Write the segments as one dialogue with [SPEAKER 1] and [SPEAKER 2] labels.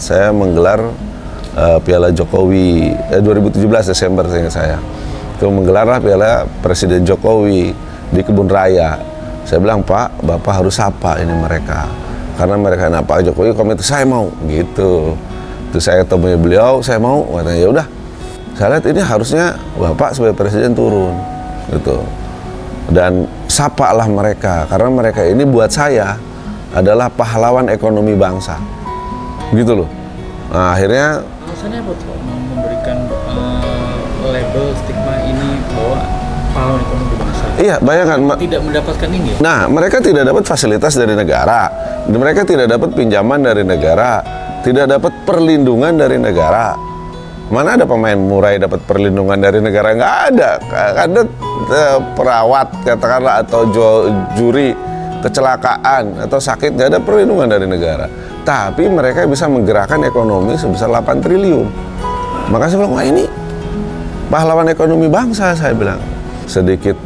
[SPEAKER 1] saya menggelar Piala Jokowi 2017 Desember seingat saya. Itu menggelarlah Piala Presiden Jokowi di Kebun Raya. Saya bilang, Pak, Bapak harus sapa ini mereka. Karena mereka, nah Pak Jokowi komit, saya mau, gitu. Terus saya ketemu beliau, saya mau, katanya ya udah. Saya lihat ini harusnya Bapak sebagai Presiden turun, gitu. Dan sapalah mereka, karena mereka ini buat saya adalah pahlawan ekonomi bangsa, gitu loh. Nah, akhirnya
[SPEAKER 2] alasannya apa tuh memberikan label stigma ini bahwa pahlawan ekonomi bangsa?
[SPEAKER 1] Iya, bayangkan
[SPEAKER 2] tidak mendapatkan ini.
[SPEAKER 1] Nah, mereka tidak dapat fasilitas dari negara, mereka tidak dapat pinjaman dari negara, tidak dapat perlindungan dari negara. Mana ada pemain murai dapat perlindungan dari negara? Nggak ada. Ada perawat katakanlah atau juri kecelakaan atau sakit, nggak ada perlindungan dari negara. Tapi mereka bisa menggerakkan ekonomi sebesar 8 triliun. Maka saya bilang, wah ini pahlawan ekonomi bangsa, saya bilang. Sedikit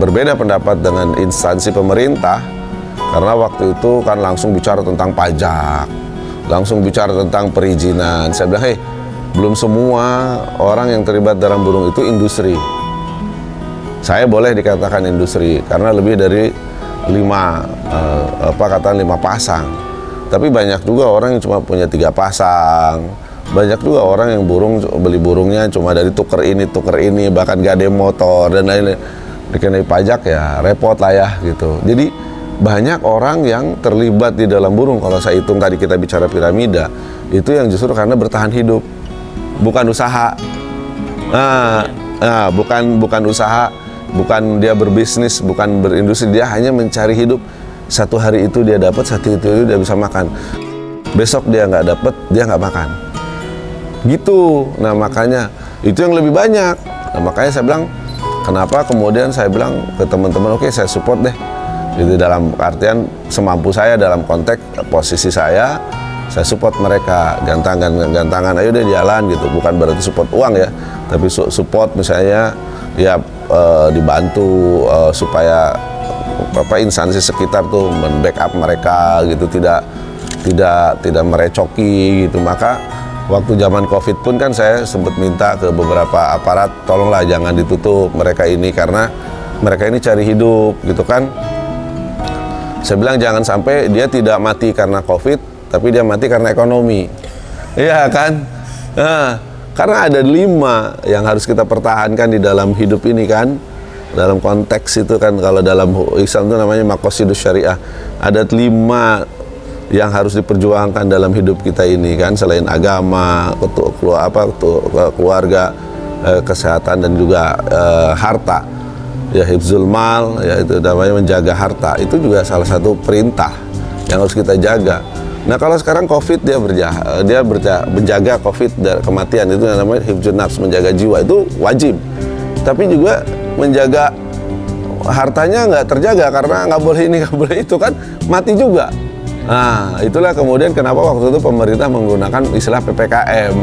[SPEAKER 1] berbeda pendapat dengan instansi pemerintah, karena waktu itu kan langsung bicara tentang pajak, langsung bicara tentang perizinan. Saya bilang, belum semua orang yang terlibat dalam burung itu industri. Saya boleh dikatakan industri karena lebih dari 5 pasang. Tapi banyak juga orang yang cuma punya 3 pasang. Banyak juga orang yang beli burungnya cuma dari tuker ini, bahkan gak ada motor dan lain-lain. Dikenai pajak ya repot lah ya gitu. Jadi banyak orang yang terlibat di dalam burung. Kalau saya hitung tadi kita bicara piramida, itu yang justru karena bertahan hidup, bukan usaha. Bukan usaha, bukan dia berbisnis, bukan berindustri, dia hanya mencari hidup. Satu hari itu dia dapat, satu itu dia bisa makan. Besok dia nggak dapat, dia nggak makan. Gitu. Nah makanya itu yang lebih banyak. Nah makanya saya bilang, kenapa kemudian saya bilang ke teman-teman, oke, saya support deh. Jadi dalam artian semampu saya, dalam konteks posisi saya support mereka, gantangan, ayo deh jalan gitu. Bukan berarti support uang ya, tapi support misalnya ya dibantu supaya instansi sekitar tuh men-backup mereka gitu, tidak merecoki gitu. Maka waktu zaman Covid pun kan saya sempat minta ke beberapa aparat, tolonglah jangan ditutup mereka ini karena mereka ini cari hidup gitu kan. Saya bilang jangan sampai dia tidak mati karena Covid, tapi dia mati karena ekonomi. Iya kan? Nah, karena ada 5 yang harus kita pertahankan di dalam hidup ini kan. Dalam konteks itu kan, kalau dalam Islam itu namanya maqasidus syariah. Ada 5 yang harus diperjuangkan dalam hidup kita ini kan, selain agama, keluarga, kesehatan dan juga harta. Ya hifzul mal, ya itu namanya menjaga harta. Itu juga salah satu perintah yang harus kita jaga. Nah kalau sekarang Covid dia menjaga Covid dari kematian, itu namanya hifzun nafs, menjaga jiwa, itu wajib. Tapi juga menjaga hartanya nggak terjaga karena nggak boleh ini nggak boleh itu kan, mati juga. Nah itulah kemudian kenapa waktu itu pemerintah menggunakan istilah PPKM,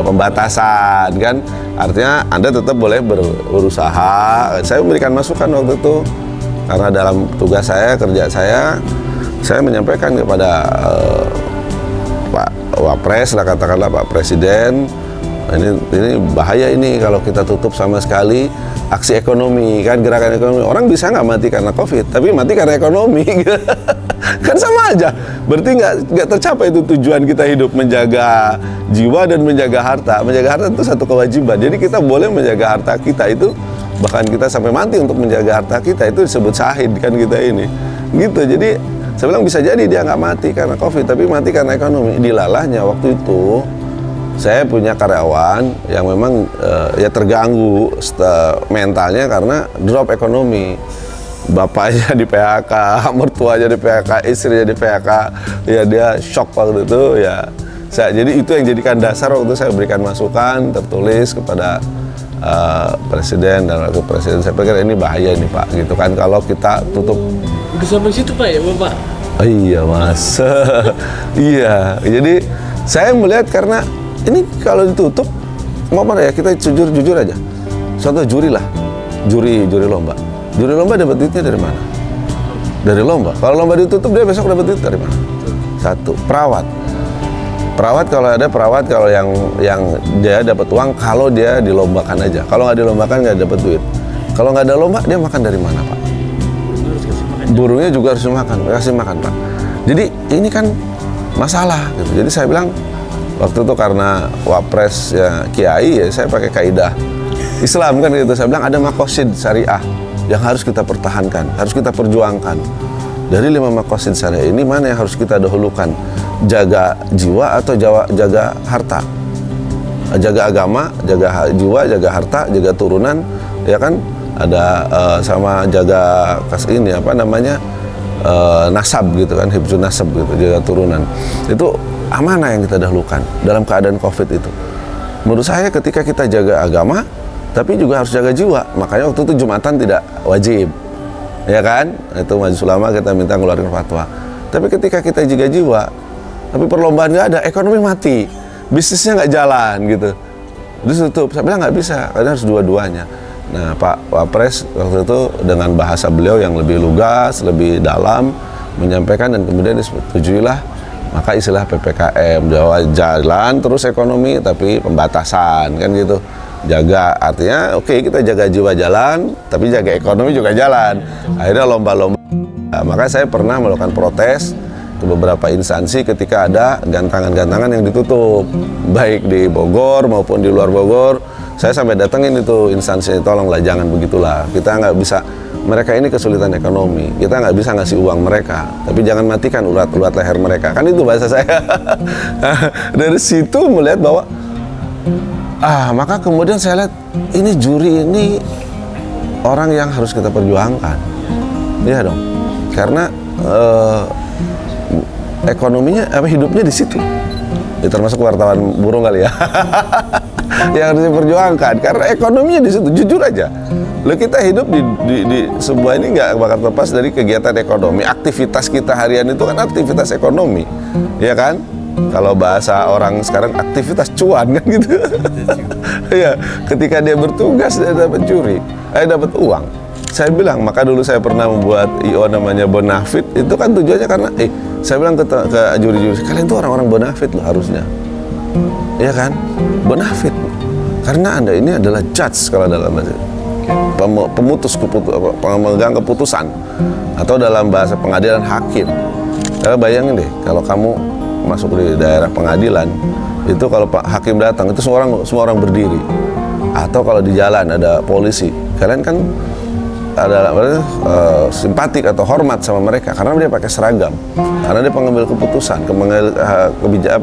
[SPEAKER 1] pembatasan kan, artinya Anda tetap boleh berusaha. Saya memberikan masukan waktu itu karena dalam tugas saya, kerja saya menyampaikan kepada Pak Wapres lah, katakanlah Pak Presiden, ini bahaya ini kalau kita tutup sama sekali aksi ekonomi kan, gerakan ekonomi. Orang bisa nggak mati karena Covid, tapi mati karena ekonomi kan sama aja. Berarti nggak tercapai itu tujuan kita hidup, menjaga jiwa dan menjaga harta. Menjaga harta itu satu kewajiban. Jadi kita boleh menjaga harta kita itu, bahkan kita sampai mati untuk menjaga harta kita, itu disebut syahid kan kita ini. Gitu. Jadi saya bilang bisa jadi dia nggak mati karena Covid, tapi mati karena ekonomi. Dilalahnya waktu itu saya punya karyawan yang memang ya terganggu mentalnya karena drop ekonomi. Bapaknya di PHK, mertuanya di PHK, istrinya di PHK, ya dia shock waktu itu ya. Jadi itu yang jadikan dasar waktu itu saya berikan masukan tertulis kepada Presiden dan Wakil Presiden. Saya pikir ini bahaya nih Pak, gitu kan kalau kita tutup.
[SPEAKER 2] Udah sampai situ Pak ya Bapak?
[SPEAKER 1] Iya Mas, iya. Jadi saya melihat karena ini kalau ditutup, mau apa ya, kita jujur aja. Contoh juri lomba. Juri lomba dapat duitnya dari mana? Dari lomba. Kalau lomba ditutup, dia besok dapat duit dari mana? Satu, perawat. Perawat kalau yang dia dapat uang kalau dia dilombakan aja. Kalau nggak dilombakan nggak dapat duit. Kalau nggak ada lomba dia makan dari mana, Pak?
[SPEAKER 2] Harus kasih makan.
[SPEAKER 1] Burungnya juga harus kasih makan, Pak. Jadi ini kan masalah gitu. Jadi saya bilang waktu itu karena wapres ya Kiai ya saya pakai kaidah Islam kan gitu. Saya bilang ada maqasid syariah yang harus kita pertahankan, harus kita perjuangkan. Dari 5 maqasid syariah ini mana yang harus kita dahulukan? Jaga jiwa atau jaga harta? Jaga agama, jaga jiwa, jaga harta, jaga turunan, ya kan? Ada sama jaga nasab gitu kan, hifzun nasab gitu, jaga turunan. Itu amanah yang kita dahulukan dalam keadaan Covid itu. Menurut saya ketika kita jaga agama, tapi juga harus jaga jiwa. Makanya waktu itu Jumatan tidak wajib, ya kan? Itu Majelis Ulama kita minta ngeluarin fatwa. Tapi ketika kita jaga jiwa, tapi perlombaan nggak ada, ekonomi mati, bisnisnya nggak jalan gitu. Terus tutup. Saya bilang nggak bisa, karena harus dua-duanya. Nah, Pak Wapres waktu itu dengan bahasa beliau yang lebih lugas, lebih dalam menyampaikan dan kemudian disetujuilah maka istilah PPKM, bahwa jalan terus ekonomi tapi pembatasan kan gitu. Jaga artinya oke, kita jaga jiwa jalan tapi jaga ekonomi juga jalan. Akhirnya lomba-lomba. Nah, maka saya pernah melakukan protes ke beberapa instansi ketika ada gantangan-gantangan yang ditutup baik di Bogor maupun di luar Bogor. Saya sampai datengin itu instansi, tolonglah jangan begitulah, kita nggak bisa, mereka ini kesulitan ekonomi, kita nggak bisa ngasih uang mereka, tapi jangan matikan urat-urat leher mereka, kan itu bahasa saya. Dari situ melihat bahwa maka kemudian saya lihat ini juri ini orang yang harus kita perjuangkan, iya dong, karena ekonominya hidupnya di situ. Ya, termasuk wartawan burung kali ya. Yang harus diperjuangkan karena ekonominya di situ, jujur aja. Lo kita hidup di sebuah ini nggak bakal lepas dari kegiatan ekonomi. Aktivitas kita harian itu kan aktivitas ekonomi, ya kan? Kalau bahasa orang sekarang aktivitas cuan kan gitu. Ya, ketika dia bertugas dia dapat dapat uang. Saya bilang, maka dulu saya pernah membuat IO namanya Bonafit. Itu kan tujuannya karena saya bilang ke juri-juri, kalian tuh orang-orang Bonafit loh harusnya. Ya kan? Bonafit. Karena Anda ini adalah judge kalau dalam bahasa pemegang keputusan atau dalam bahasa pengadilan hakim. Bayangin deh kalau kamu masuk di daerah pengadilan itu kalau Pak Hakim datang itu semua orang berdiri. Atau kalau di jalan ada polisi, kalian kan ada simpatik atau hormat sama mereka karena dia pakai seragam, karena dia pengambil keputusan,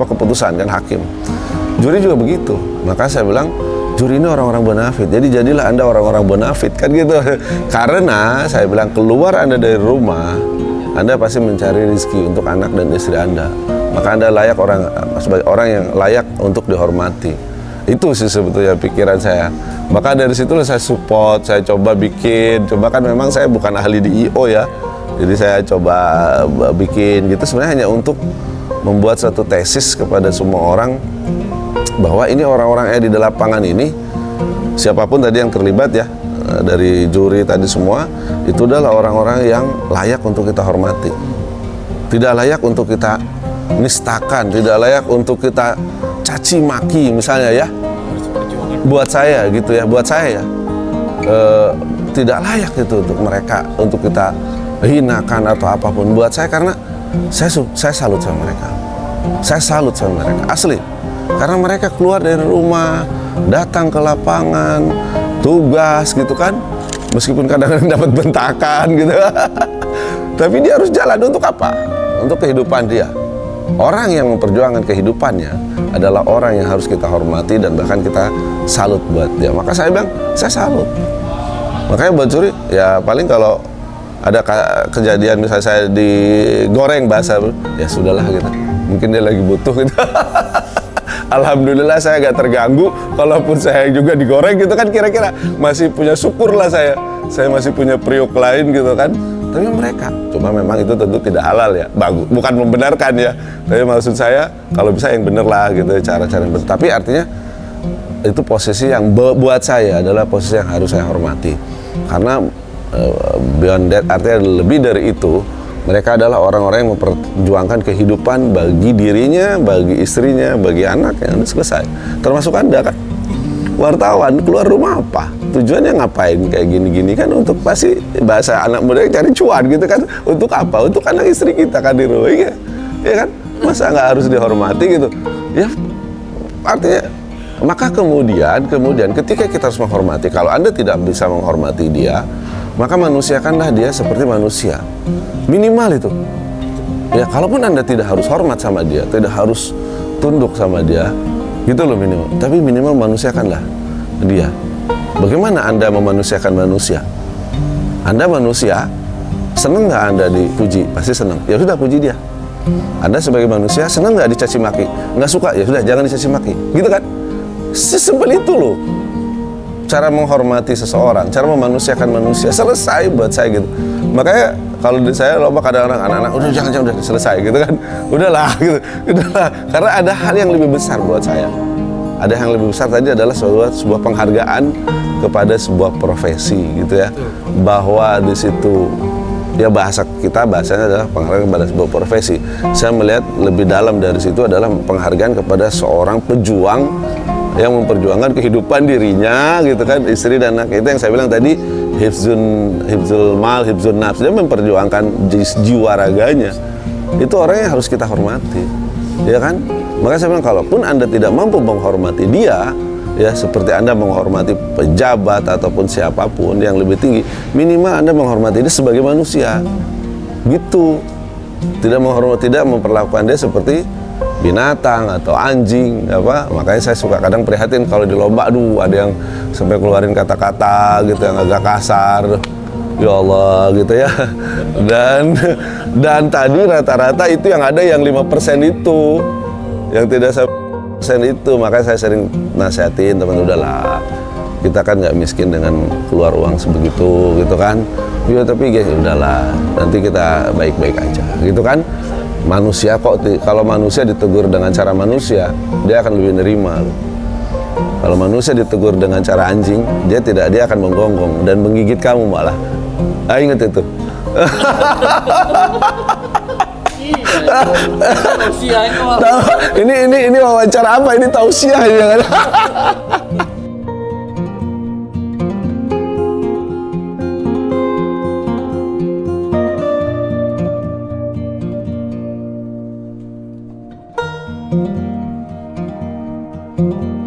[SPEAKER 1] keputusan kan hakim. Juri juga begitu. Maka saya bilang juri ini orang-orang bonafit. Jadi jadilah Anda orang-orang bonafit kan gitu. Karena saya bilang keluar Anda dari rumah, Anda pasti mencari rezeki untuk anak dan istri Anda. Maka Anda layak sebagai orang yang layak untuk dihormati. Itu sih sebetulnya pikiran saya. Maka dari situlah saya support, saya coba kan memang saya bukan ahli di IO ya. Jadi saya coba bikin gitu sebenarnya hanya untuk membuat satu tesis kepada semua orang bahwa ini orang-orang yang di lapangan ini, siapapun tadi yang terlibat ya, dari juri tadi semua, itu adalah orang-orang yang layak untuk kita hormati. Tidak layak untuk kita nistakan, tidak layak untuk kita caci maki misalnya ya. Buat saya gitu ya, tidak layak itu untuk mereka, untuk kita hinakan atau apapun. Buat saya karena saya salut sama mereka. Saya salut sama mereka, asli. Karena mereka keluar dari rumah, datang ke lapangan, tugas gitu kan. Meskipun kadang-kadang dapat bentakan gitu. Tapi dia harus jalan untuk apa? Untuk kehidupan dia. Orang yang memperjuangkan kehidupannya adalah orang yang harus kita hormati dan bahkan kita salut buat dia. Maka saya bilang, saya salut. Makanya buat juri, ya paling kalau ada kejadian misalnya saya digoreng bahasa, ya sudahlah gitu. Mungkin dia lagi butuh gitu. Alhamdulillah saya agak terganggu, kalaupun saya juga digoreng gitu kan, kira-kira masih punya syukur lah saya masih punya priuk lain gitu kan. Tapi mereka, cuma memang itu tentu tidak halal ya, bagus, bukan membenarkan ya, tapi maksud saya kalau bisa yang bener lah gitu, cara-cara yang bener. Tapi artinya itu posisi yang buat saya adalah posisi yang harus saya hormati, karena beyond that, artinya lebih dari itu, Mereka adalah orang-orang yang memperjuangkan kehidupan bagi dirinya, bagi istrinya, bagi anaknya. Selesai. Termasuk Anda kan. Wartawan keluar rumah apa? Tujuannya ngapain kayak gini-gini kan, untuk pasti bahasa anak muda cari cuan gitu kan. Untuk apa? Untuk anak istri kita kan di rumah, ya kan? Masa nggak harus dihormati gitu? Ya, artinya maka kemudian ketika kita harus menghormati, kalau Anda tidak bisa menghormati dia, maka manusiakanlah dia seperti manusia. Minimal itu. Ya, kalaupun Anda tidak harus hormat sama dia, tidak harus tunduk sama dia, gitu loh minimal. Tapi minimal manusiakanlah dia. Bagaimana Anda memanusiakan manusia? Anda manusia, senang nggak Anda dipuji? Pasti senang. Ya sudah, puji dia. Anda sebagai manusia senang nggak dicaci maki? Nggak suka? Ya sudah, jangan dicaci maki. Gitu kan? Sesimpel itu loh. Cara menghormati seseorang, cara memanusiakan manusia, selesai buat saya gitu. Makanya kalau saya lupa kadang-kadang anak-anak udah jangan udah selesai gitu kan, udahlah gitu, udahlah. Karena ada hal yang lebih besar buat saya. Ada yang lebih besar tadi adalah sebuah penghargaan kepada sebuah profesi gitu ya, bahwa di situ ya bahasanya adalah penghargaan kepada sebuah profesi. Saya melihat lebih dalam dari situ adalah penghargaan kepada seorang pejuang yang memperjuangkan kehidupan dirinya gitu kan, istri dan anak. Itu yang saya bilang tadi, hifzul mal, hifzul nafs. Dia memperjuangkan jiwa raganya. Itu orang yang harus kita hormati, ya kan? Maka saya bilang, kalaupun Anda tidak mampu menghormati dia, ya seperti Anda menghormati pejabat ataupun siapapun yang lebih tinggi, minimal Anda menghormati dia sebagai manusia, gitu. Tidak memperlakukan dia seperti binatang atau anjing apa. Makanya saya suka kadang prihatin kalau di lomba, aduh ada yang sampai keluarin kata-kata gitu yang agak kasar, ya Allah gitu ya. Dan tadi rata-rata itu yang ada yang 5% itu, yang tidak 1% itu. Makanya saya sering nasihatin teman, udahlah, kita kan nggak miskin dengan keluar uang sebegitu gitu kan. Ya tapi ya udahlah, nanti kita baik-baik aja gitu kan. Manusia kok, kalau manusia ditegur dengan cara manusia, dia akan lebih nerima. Kalau manusia ditegur dengan cara anjing, dia akan menggonggong dan menggigit kamu malah. Ingat itu. Ini wawancara apa? Ini tausiah ya kan?
[SPEAKER 3] Thank you.